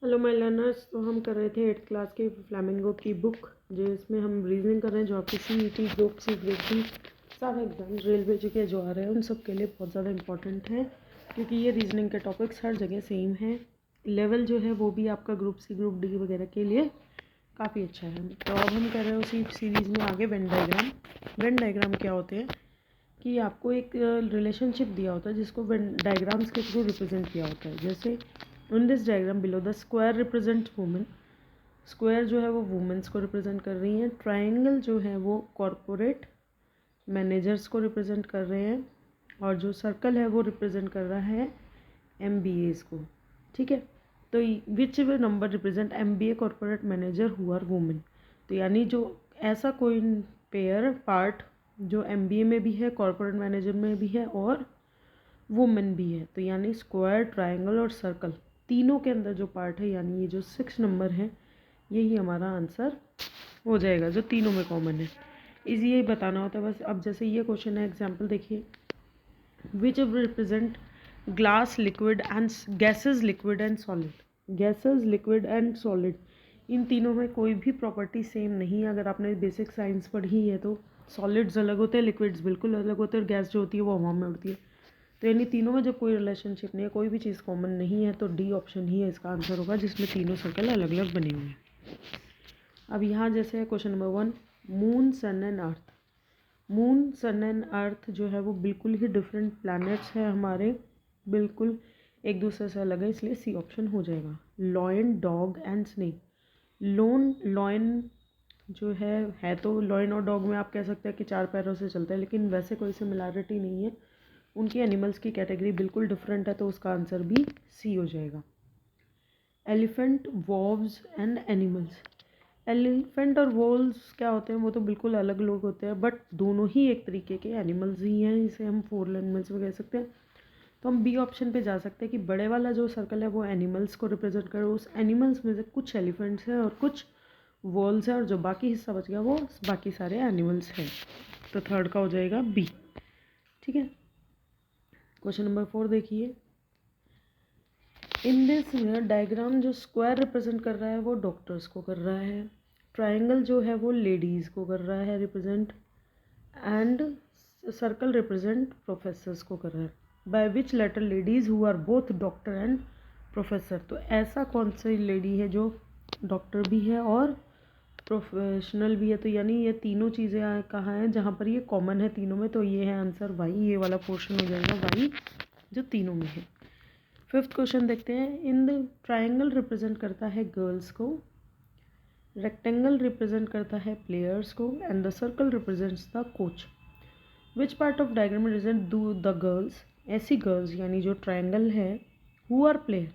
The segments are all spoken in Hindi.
Hello my learners. तो हम कर रहे थे 8th क्लास के फ्लैमिंगो की बुक, जिसमें हम रीजनिंग कर रहे हैं, जो आपकी CET group C group D सारे एग्जाम रेलवे जी के जो आ रहे हैं उन सब के लिए बहुत ज़्यादा इंपॉर्टेंट है, क्योंकि ये रीजनिंग के टॉपिक्स हर जगह सेम है। लेवल जो है वो भी आपका ग्रुप सी ग्रुप डी वगैरह के लिए काफ़ी अच्छा है। तो अब हम कर रहे हैं उसी सीरीज़ में आगे वेन डायग्राम। वेन डायग्राम क्या होते हैं कि आपको एक रिलेशनशिप दिया होता है जिसको वेन डायग्राम्स के थ्रू रिप्रेजेंट किया होता है। जैसे in this diagram below the square represent women. Square जो है वो वुमेन्स को रिप्रेजेंट कर रही हैं। ट्राइंगल जो है वो कॉरपोरेट मैनेजर्स को रिप्रेजेंट कर रहे हैं, और जो सर्कल है वो रिप्रेजेंट कर रहा है MBAs को। ठीक है, तो which number represent MBA corporate manager who are women. तो यानी जो ऐसा कोई पेयर पार्ट जो MBA में भी है, कॉरपोरेट मैनेजर में भी है और वुमेन भी है, तो यानी स्क्वायर, ट्राइंगल और सर्कल तीनों के अंदर जो पार्ट है, यानी ये जो 6 नंबर है, यही हमारा आंसर हो जाएगा, जो तीनों में कॉमन है। इजी यही बताना होता है बस। अब जैसे ये क्वेश्चन है, एग्जांपल देखिए, which represent glass, liquid and gases, liquid and solid. Gases, liquid and solid, इन तीनों में कोई भी प्रॉपर्टी सेम नहीं है। अगर आपने बेसिक साइंस पढ़ी है तो सॉलिड्स अलग होते हैं, लिक्विड्स बिल्कुल अलग होते हैं, और गैस जो होती है वो हवा में उड़ती है। तो यानी तीनों में जब कोई रिलेशनशिप नहीं है, कोई भी चीज़ कॉमन नहीं है, तो डी ऑप्शन ही है इसका आंसर होगा, जिसमें तीनों सर्कल अलग अलग बने हुए हैं। अब यहाँ जैसे है question number 1, moon, sun and earth. Moon, sun and earth जो है वो बिल्कुल ही डिफरेंट प्लैनेट्स हैं हमारे, बिल्कुल एक दूसरे से अलग है, इसलिए सी ऑप्शन हो जाएगा। Lion, dog and snake. Lion जो है तो लॉयन और डॉग में आप कह सकते हैं कि 4 पैरों से चलता है, लेकिन वैसे कोई सिमिलैरिटी नहीं है, उनकी एनिमल्स की कैटेगरी बिल्कुल डिफरेंट है, तो उसका आंसर भी सी हो जाएगा। Elephant, valves and animals. Elephant और वॉल्व्स क्या होते हैं, वो तो बिल्कुल अलग लोग होते हैं, बट दोनों ही एक तरीके के एनिमल्स ही हैं, इसे हम 4 एनिमल्स में कह सकते हैं। तो हम बी ऑप्शन पे जा सकते हैं कि बड़े वाला जो सर्कल है वो एनिमल्स को रिप्रेजेंट करे। उस एनिमल्स में से कुछ एलिफेंट्स हैं और कुछ वॉल्स हैं, और जो बाकी हिस्सा बच गया वो बाकी सारे एनिमल्स हैं। तो थर्ड का हो जाएगा बी। ठीक है, क्वेश्चन नंबर 4 देखिए। इन दिस डायग्राम जो स्क्वायर रिप्रेजेंट कर रहा है वो डॉक्टर्स को कर रहा है, ट्राइंगल जो है वो लेडीज़ को कर रहा है represent, and circle represent professors को कर रहा है। By which letter ladies who are both doctor and professor. तो ऐसा कौन सी लेडी है जो डॉक्टर भी है और प्रोफेशनल भी है, तो यानी ये तीनों चीज़ें कहाँ हैं जहाँ पर ये कॉमन है तीनों में, तो ये है आंसर वाई। ये वाला पोर्शन हो जाएगा वाई, जो तीनों में है। 5th क्वेश्चन देखते हैं। इन द ट्राइंगल रिप्रेजेंट करता है गर्ल्स को, रेक्टेंगल रिप्रेजेंट करता है प्लेयर्स को, and the circle represents the coach. Which part of diagram represent do the girls. ऐसी गर्ल्स यानी जो ट्राइंगल है, हु आर प्लेयर,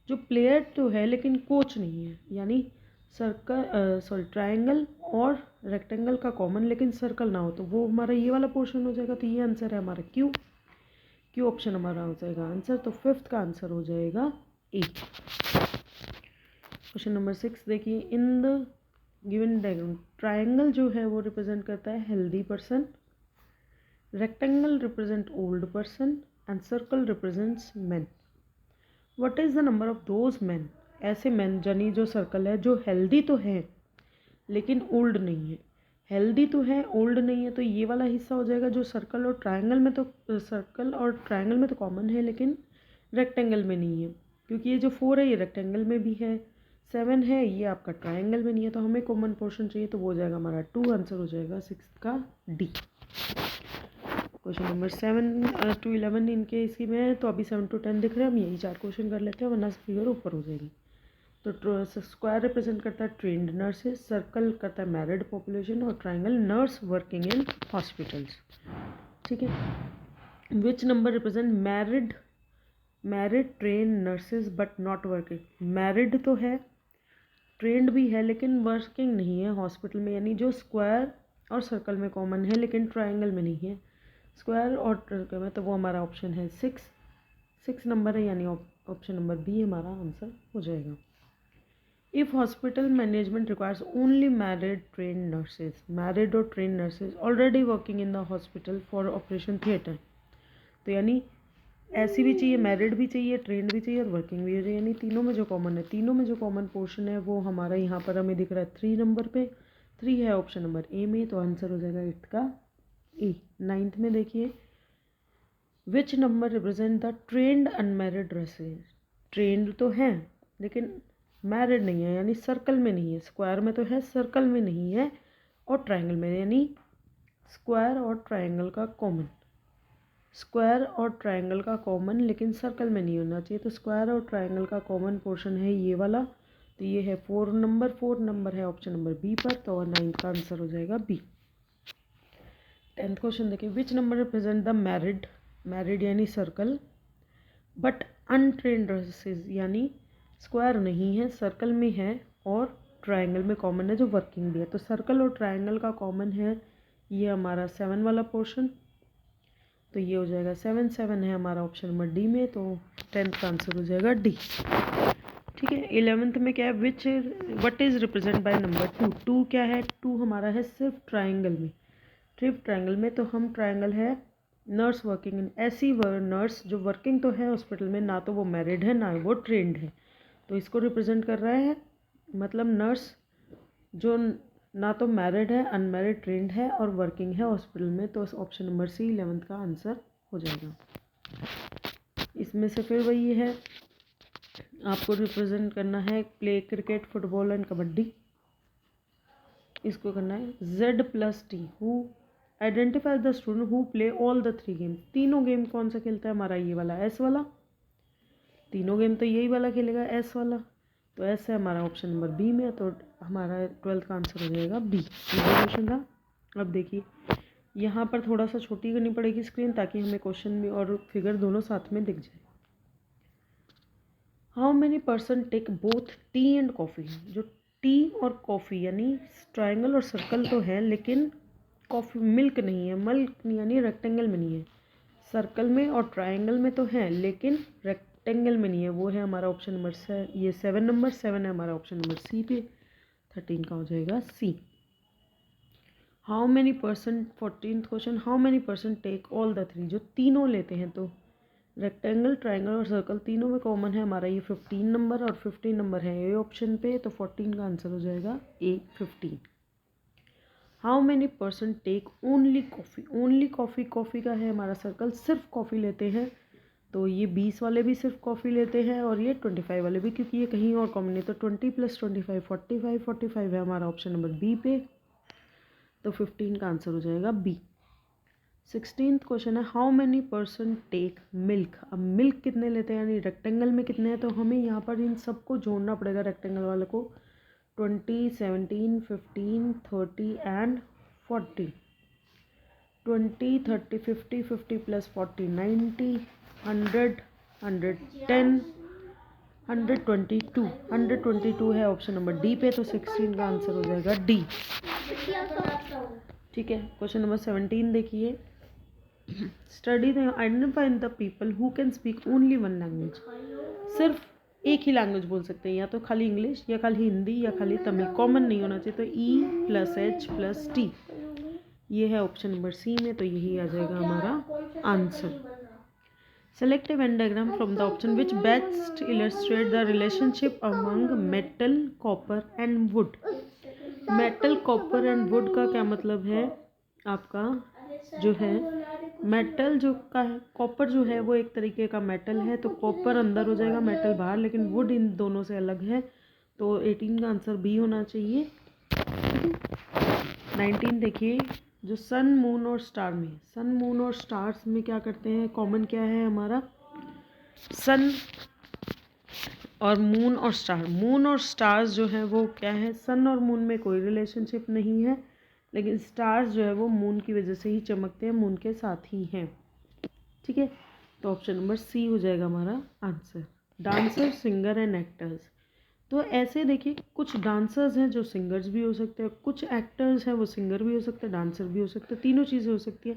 जो प्लेयर तो है लेकिन कोच नहीं है, यानी सर्कल ट्राइंगल और रेक्टेंगल का कॉमन लेकिन सर्कल ना हो, तो वो हमारा ये वाला पोर्शन हो जाएगा। तो ये आंसर है हमारा क्यू। क्यू ऑप्शन हमारा हो जाएगा आंसर। तो 5th का आंसर हो जाएगा ए। क्वेश्चन नंबर 6 देखिए। In the given diagram triangle जो है वो रिप्रेजेंट करता है healthy person, rectangle represent old person, and circle represents man. What is the number of those man. ऐसे मैन यानी जो सर्कल है, जो हेल्दी तो है लेकिन ओल्ड नहीं है, हेल्दी तो है ओल्ड नहीं है, तो ये वाला हिस्सा हो जाएगा जो सर्कल और ट्राइंगल में, तो सर्कल और ट्राइंगल में तो कॉमन है लेकिन रेक्टेंगल में नहीं है, क्योंकि ये जो 4 है ये रेक्टेंगल में भी है, 7 है ये आपका ट्राइंगल में नहीं है, तो हमें कॉमन पोर्शन चाहिए, तो वो हो जाएगा हमारा 2। आंसर हो जाएगा 6th का डी। क्वेश्चन नंबर 7 to 11 इनके इसी में है, तो अभी 7 to 10 दिख रहे हैं, हम यही 4 क्वेश्चन कर लेते हैं, वरना फिगर ऊपर हो जाएगी। तो स्क्वायर रिप्रेजेंट करता है ट्रेंड नर्सेज, सर्कल करता है मैरिड पॉपुलेशन, और triangle nurse working in hospitals. ठीक है, विच number represent married train nurses but not working. Married तो है, ट्रेंड भी है, लेकिन वर्किंग नहीं है हॉस्पिटल में, यानी जो स्क्वायर और सर्कल में कॉमन है लेकिन ट्राइंगल में नहीं है, स्क्वायर और सर्कल में, तो वो हमारा ऑप्शन है 6 नंबर है, यानी ऑप्शन नंबर बी हमारा आंसर हो जाएगा। If hospital management requires only married train nurses, married और train nurses already working in the hospital for operation theatre, तो यानी ऐसी भी चाहिए, मैरिड भी चाहिए, ट्रेंड भी चाहिए और वर्किंग भी चाहिए, यानी तीनों में जो कॉमन है, तीनों में जो कॉमन पोर्शन है वो हमारा यहाँ पर हमें दिख रहा है 3 नंबर पे। 3 है ऑप्शन नंबर ए में, तो आंसर हो जाएगा 8 का ए। 9th में देखिए, which number represent the trend unmarried dresses. Trend तो है लेकिन मैरिड नहीं है, यानी सर्कल में नहीं है। स्क्वायर में तो है, सर्कल में नहीं है, और ट्रायंगल में, यानी स्क्वायर और ट्रायंगल का कॉमन, स्क्वायर और ट्रायंगल का कॉमन लेकिन सर्कल में नहीं होना चाहिए। तो स्क्वायर और ट्रायंगल का कॉमन पोर्शन है ये वाला, तो ये है 4 नंबर। 4 नंबर है ऑप्शन नंबर बी पर, तो 9th का आंसर हो जाएगा बी। 10th क्वेश्चन देखिए, which number represent the married, married यानी सर्कल, बट अनट्रेंड ड्रेसेस, यानी स्क्वायर नहीं है, सर्कल में है और ट्रायंगल में कॉमन है जो वर्किंग भी है। तो सर्कल और ट्रायंगल का कॉमन है ये हमारा 7 वाला पोर्शन, तो ये हो जाएगा 7। 7 है हमारा ऑप्शन नंबर डी में, तो 10th का आंसर हो जाएगा डी। ठीक है। 11th में क्या है, विच what is represent by number 2। 2 क्या है, 2 हमारा है सिर्फ ट्रायंगल में, सिर्फ ट्रायंगल में। तो हम ट्रायंगल है नर्स वर्किंग इन, ऐसी नर्स जो वर्किंग तो है हॉस्पिटल में, ना तो वो मैरिड है ना वो ट्रेंड है, तो इसको रिप्रेजेंट कर रहा है। मतलब नर्स जो ना तो मैरिड है, अनमैरिड, ट्रेंड है और वर्किंग है हॉस्पिटल में, तो ऑप्शन नंबर सी 11th का आंसर हो जाएगा। इसमें से फिर वही है, आपको रिप्रेजेंट करना है play cricket, football and kabaddi. इसको करना है Z+T, who identify the student who play all the 3 game. तीनों गेम कौन सा खेलता है हमारा, ये वाला एस वाला, तीनों गेम तो यही वाला खेलेगा एस वाला, तो एस है हमारा ऑप्शन नंबर बी में, तो हमारा 12th का आंसर हो जाएगा बी। ये क्वेश्चन था। अब देखिए यहाँ पर थोड़ा सा छोटी करनी पड़ेगी स्क्रीन ताकि हमें क्वेश्चन भी और फिगर दोनों साथ में दिख जाए। How many person take both tea and coffee. जो टी और कॉफ़ी यानी ट्रायंगल और सर्कल तो है लेकिन कॉफ़ी मिल्क नहीं है, मिल्क यानी रेक्टेंगल में नहीं है, सर्कल में और ट्रायंगल में तो है लेकिन रेक्टेंगल में नहीं है, वो है हमारा ऑप्शन नंबर ये 7 नंबर। 7 है हमारा ऑप्शन नंबर सी पे, 13 का हो जाएगा C. How many person, 14th question, how many person take all the 3। जो तीनों लेते हैं, तो रेक्टेंगल, ट्रायंगल और सर्कल तीनों में कॉमन है हमारा ये 15 नंबर, और 15 नंबर है ए ऑप्शन पे, तो 14 का आंसर हो जाएगा A 15। How many person take only coffee. Only coffee, coffee का है हमारा सर्कल, सिर्फ कॉफ़ी लेते हैं, तो ये 20 वाले भी सिर्फ कॉफ़ी लेते हैं और ये 25 वाले भी, क्योंकि ये कहीं और कॉमन नहीं। तो 20 + 25 45, 45 है हमारा ऑप्शन नंबर बी पे, तो 15 का आंसर हो जाएगा बी। 16th क्वेश्चन है, how many person take milk. अब मिल्क कितने लेते हैं, यानी रेक्टेंगल में कितने हैं, तो हमें यहाँ पर इन सबको जोड़ना पड़ेगा रेक्टेंगल वाले को। 20, 17, 15, 30 एंड 40। 20, 30, 50, 50 + 40 90, 100, 110, 122। 122 है ऑप्शन नंबर डी पे, तो 16 का आंसर हो जाएगा डी। ठीक है। क्वेश्चन नंबर 17 देखिए, study the identify the people who can speak only one language. सिर्फ एक ही लैंग्वेज बोल सकते हैं, या तो खाली इंग्लिश या खाली हिंदी या खाली तमिल, कॉमन नहीं होना चाहिए। तो E+H+T, ये है ऑप्शन नंबर सी में, तो यही आ जाएगा हमारा answer. Select A Venn diagram from the option which best illustrate the relationship among metal, copper and would. Metal, copper and would का क्या मतलब है आपका, जो है मेटल जो का है, कॉपर जो है वो एक तरीके का मेटल है, तो कॉपर अंदर हो जाएगा, मेटल बाहर, लेकिन वुड इन दोनों से अलग है, तो 18 का आंसर बी होना चाहिए। 19 देखिए, जो सन, मून और स्टार में, सन, मून और स्टार्स में क्या करते हैं, कॉमन क्या है हमारा, सन और मून और स्टार। मून और स्टार्स जो है वो क्या है, सन और मून में कोई रिलेशनशिप नहीं है, लेकिन स्टार्स जो है वो मून की वजह से ही चमकते हैं, मून के साथ ही हैं। ठीक है, तो ऑप्शन नंबर सी हो जाएगा हमारा answer. Dancer, singer and actors. तो ऐसे देखिए, कुछ डांसर्स हैं जो सिंगर्स भी हो सकते हैं, कुछ एक्टर्स हैं वो सिंगर भी हो सकते हैं, डांसर भी हो सकते हैं, तीनों चीज़ें हो सकती है।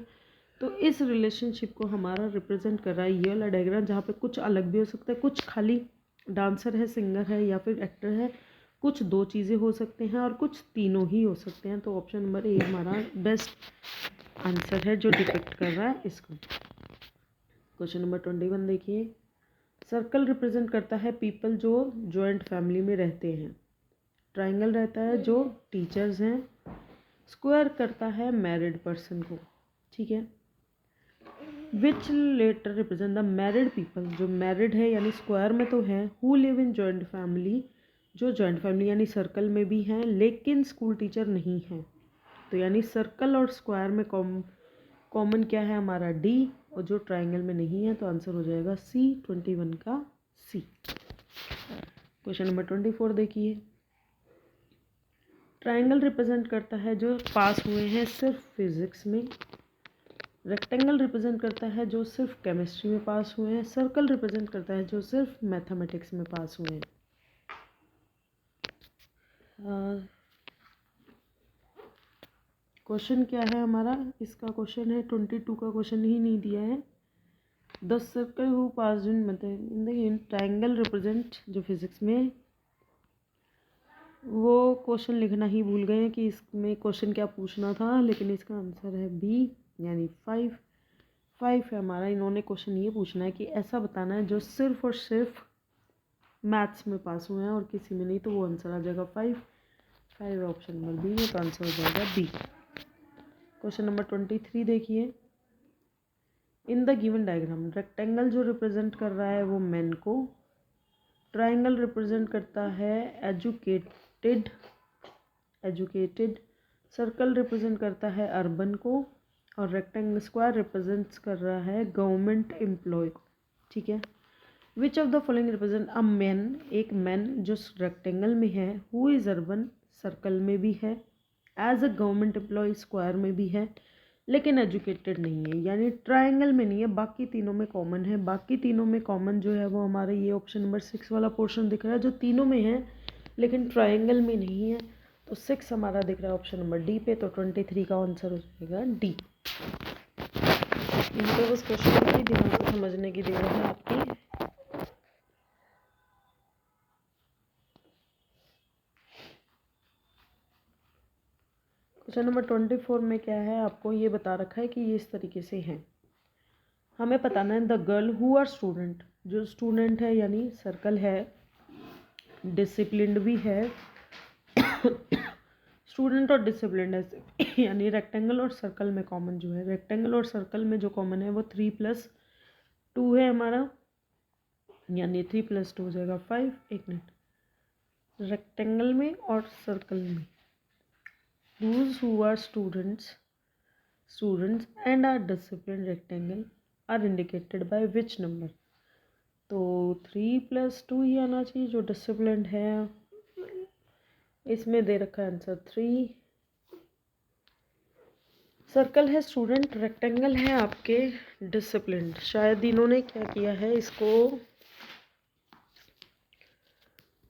तो इस रिलेशनशिप को हमारा रिप्रेजेंट कर रहा है ये वाला डायग्राम, जहाँ पे कुछ अलग भी हो सकता है, कुछ खाली डांसर है, सिंगर है या फिर एक्टर है, कुछ दो चीज़ें हो सकते हैं और कुछ तीनों ही हो सकते हैं। तो ऑप्शन नंबर ए हमारा बेस्ट आंसर है जो डिपेक्ट कर रहा है इसको। क्वेश्चन नंबर 21 देखिए। सर्कल रिप्रेजेंट करता है पीपल जो जॉइंट फैमिली में रहते हैं। ट्राइंगल रहता है जो टीचर्स हैं। स्क्वायर करता है मैरिड पर्सन को, ठीक है। Which letter represent the married people, जो मैरिड है यानी स्क्वायर में तो है, who live in joint family, जो जॉइंट फैमिली यानी सर्कल में भी हैं लेकिन स्कूल टीचर नहीं हैं। तो यानी सर्कल और स्क्वायर में कॉमन क्या है हमारा डी, और जो ट्राइंगल में नहीं है तो आंसर हो जाएगा सी, 21 का सी। क्वेश्चन नंबर 24 देखिए। ट्राइंगल रिप्रेजेंट करता है जो पास हुए हैं सिर्फ फिजिक्स में। रेक्टेंगल रिप्रेजेंट करता है जो सिर्फ केमिस्ट्री में पास हुए हैं। सर्कल रिप्रेजेंट करता है जो सिर्फ मैथमेटिक्स में पास हुए हैं। क्वेश्चन क्या है हमारा, इसका क्वेश्चन है 22 का क्वेश्चन ही नहीं दिया है। द सर्कल हु पास इन मतलब इन ट्राइंगल रिप्रेजेंट, जो फिजिक्स में, वो क्वेश्चन लिखना ही भूल गए हैं कि इसमें क्वेश्चन क्या पूछना था, लेकिन इसका आंसर है बी यानी 5 है हमारा। इन्होंने क्वेश्चन ये पूछना है कि ऐसा बताना है जो सिर्फ और सिर्फ मैथ्स में पास हुए हैं और किसी में नहीं, तो वो आंसर आ जाएगा 5 ऑप्शन नंबर बी है, तो आंसर हो जाएगा बी। क्वेश्चन नंबर 23 देखिए। In the given diagram, rectangle जो रिप्रेजेंट कर रहा है वो मैन को, ट्राइंगल रिप्रेजेंट करता है एजुकेटेड, सर्कल रिप्रेजेंट करता है अर्बन को, और रेक्टेंगल स्क्वायर रिप्रेजेंट्स कर रहा है गवर्नमेंट एम्प्लॉय को, ठीक है। Which of the following represent a man, एक मैन जो रेक्टेंगल में है, हु इज़ अर्बन सर्कल में भी है, as a government employ square में भी है, लेकिन एजुकेटेड नहीं है, यानी ट्राइंगल में नहीं है, बाकी तीनों में कॉमन है। बाकी तीनों में कॉमन जो है वो हमारे ये ऑप्शन नंबर 6 वाला पोर्शन दिख रहा है जो तीनों में है लेकिन ट्राइंगल में नहीं है, तो 6 हमारा दिख रहा है ऑप्शन नंबर डी पे, तो 23 का आंसर हो जाएगा डी। यहाँ पे बस क्वेश्चन की ध्यान से समझने की जरूरत है आपकी। क्वेश्चन नंबर 24 में क्या है, आपको ये बता रखा है कि ये इस तरीके से हैं। हमें बताना है the girl who are student, जो स्टूडेंट है यानी सर्कल है, डिसिप्लिन्ड भी है स्टूडेंट और डिसिप्लिन्ड है यानी रेक्टेंगल और सर्कल में कॉमन जो है, रेक्टेंगल और सर्कल में जो कॉमन है वो 3+2 है हमारा, यानी 3+2 हो जाएगा 5। एक मिनट, रेक्टेंगल में और सर्कल में, those who are students and are disciplined rectangle are indicated by which number, तो 3+2 ही आना चाहिए जो डिसिप्लिन है। इसमें दे रखा है आंसर 3। सर्कल है स्टूडेंट, रेक्टेंगल है आपके डिसिप्लिन। शायद इन्होंने क्या किया है, इसको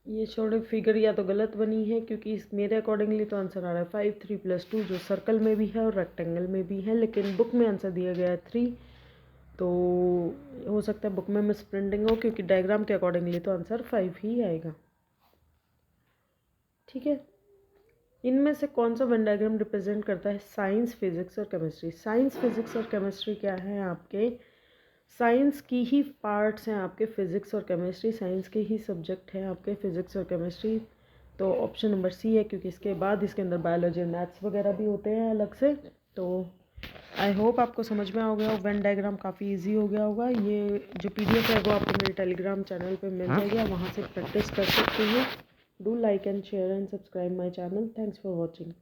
ये छोड़े फिगर या तो गलत बनी है, क्योंकि इस मेरे अकॉर्डिंगली तो आंसर आ रहा है 5, 3+2 जो सर्कल में भी है और रेक्टेंगल में भी है, लेकिन बुक में आंसर दिया गया है 3, तो हो सकता है बुक में मिस प्रिंटिंग हो, क्योंकि डायग्राम के अकॉर्डिंगली तो आंसर 5 ही आएगा, ठीक है। इनमें से कौन सा वेन डायग्राम रिप्रेजेंट करता है साइंस, फिजिक्स और केमिस्ट्री। साइंस, फिजिक्स और केमिस्ट्री क्या है आपके, साइंस की ही पार्ट्स हैं आपके फिजिक्स और केमिस्ट्री, साइंस के ही सब्जेक्ट हैं आपके फिजिक्स और केमिस्ट्री, तो ऑप्शन नंबर सी है, क्योंकि इसके बाद इसके अंदर बायोलॉजी और मैथ्स वगैरह भी होते हैं अलग से। तो आई होप आपको समझ में आ गया, वेन डायग्राम काफ़ी इजी हो गया होगा। ये जो PDF है वो आपको मेरे टेलीग्राम चैनल पे मिल जाएगा, वहाँ से प्रैक्टिस कर सकते हैं। Do like and share and subscribe my channel. Thanks for watching.